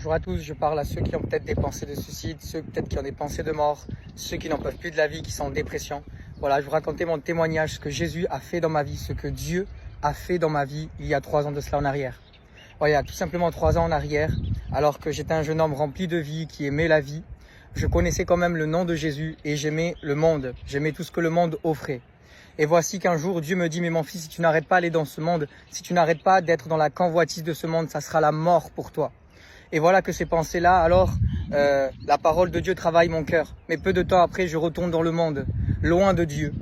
Bonjour à tous, je parle à ceux qui ont peut-être des pensées de suicide, ceux peut-être qui ont des pensées de mort, ceux qui n'en peuvent plus de la vie, qui sont en dépression. Voilà, je vous racontais mon témoignage, ce que Jésus a fait dans ma vie, ce que Dieu a fait dans ma vie il y a 3 ans de cela en arrière. Voilà, il y a tout simplement 3 ans en arrière, alors que j'étais un jeune homme rempli de vie, qui aimait la vie, je connaissais quand même le nom de Jésus et j'aimais le monde, j'aimais tout ce que le monde offrait. Et voici qu'un jour, Dieu me dit, mais mon fils, si tu n'arrêtes pas d'aller dans ce monde, si tu n'arrêtes pas d'être dans la convoitise de ce monde, ça sera la mort pour toi. Et voilà que ces pensées-là, alors, la parole de Dieu travaille mon cœur. Mais peu de temps après, je retourne dans le monde, loin de Dieu.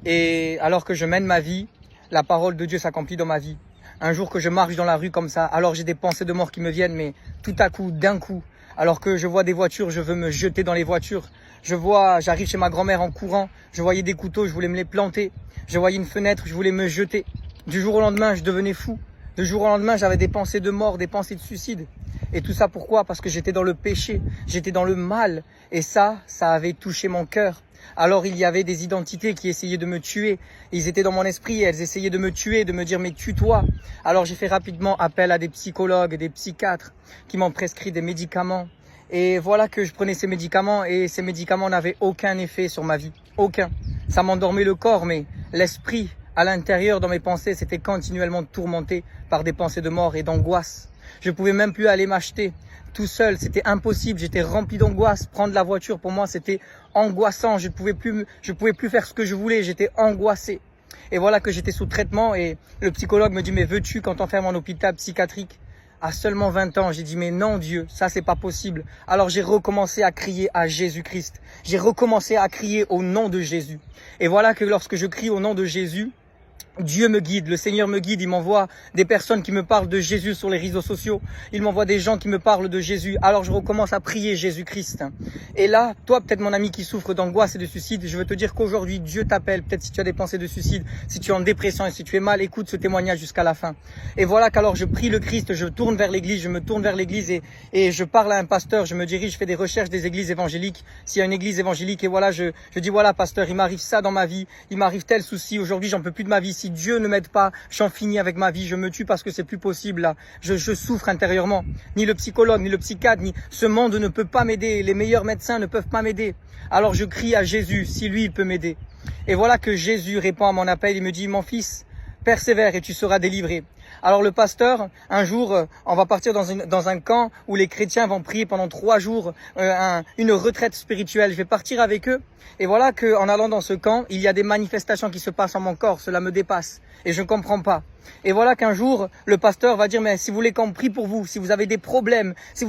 Et alors que je mène ma vie, la parole de Dieu s'accomplit dans ma vie. Un jour que je marche dans la rue comme ça, alors j'ai des pensées de mort qui me viennent, mais tout à coup, d'un coup. Alors que je vois des voitures, je veux me jeter dans les voitures. J'arrive chez ma grand-mère en courant, je voyais des couteaux, je voulais me les planter. Je voyais une fenêtre, je voulais me jeter. Du jour au lendemain, je devenais fou. Du jour au lendemain, j'avais des pensées de mort, des pensées de suicide. Et tout ça pourquoi? Parce que j'étais dans le péché, j'étais dans le mal. Et ça avait touché mon cœur. Alors il y avait des identités qui essayaient de me tuer. Ils étaient dans mon esprit, elles essayaient de me tuer, de me dire mais tue-toi. Alors j'ai fait rapidement appel à des psychologues, des psychiatres qui m'ont prescrit des médicaments. Et voilà que je prenais ces médicaments et ces médicaments n'avaient aucun effet sur ma vie. Aucun. Ça m'endormait le corps, mais l'esprit à l'intérieur dans mes pensées c'était continuellement tourmenté par des pensées de mort et d'angoisse. Je pouvais même plus aller m'acheter tout seul, c'était impossible, j'étais rempli d'angoisse. Prendre la voiture pour moi c'était angoissant, je pouvais plus faire ce que je voulais, j'étais angoissé. Et voilà que j'étais sous traitement et le psychologue me dit mais veux-tu qu'on t'enferme en hôpital psychiatrique? À seulement 20 ans, j'ai dit mais non Dieu, ça c'est pas possible. Alors j'ai recommencé à crier à Jésus-Christ. J'ai recommencé à crier au nom de Jésus. Et voilà que lorsque je crie au nom de Jésus, Dieu me guide, le Seigneur me guide, il m'envoie des personnes qui me parlent de Jésus sur les réseaux sociaux. Il m'envoie des gens qui me parlent de Jésus. Alors je recommence à prier Jésus-Christ. Et là, toi peut-être mon ami qui souffre d'angoisse et de suicide, je veux te dire qu'aujourd'hui Dieu t'appelle. Peut-être si tu as des pensées de suicide, si tu es en dépression et si tu es mal, écoute ce témoignage jusqu'à la fin. Et voilà qu'alors je prie le Christ, je tourne vers l'église, je me tourne vers l'église et je parle à un pasteur, je me dirige, je fais des recherches des églises évangéliques. S'il y a une église évangélique et voilà, je dis voilà pasteur, il m'arrive ça dans ma vie, il m'arrive tel souci, aujourd'hui j'en peux plus de ma vie. Si Dieu ne m'aide pas, j'en finis avec ma vie, je me tue parce que c'est plus possible là. Je souffre intérieurement. Ni le psychologue, ni le psychiatre, ni ce monde ne peut pas m'aider. Les meilleurs médecins ne peuvent pas m'aider. Alors je crie à Jésus, si lui il peut m'aider. Et voilà que Jésus répond à mon appel, il me dit mon fils, persévère et tu seras délivré. Alors le pasteur, un jour, on va partir dans un camp où les chrétiens vont prier pendant 3 jours, une retraite spirituelle. Je vais partir avec eux. Et voilà qu'en allant dans ce camp, il y a des manifestations qui se passent en mon corps. Cela me dépasse. Et je ne comprends pas. Et voilà qu'un jour, le pasteur va dire, mais si vous voulez qu'on prie pour vous, si vous avez des problèmes, si vous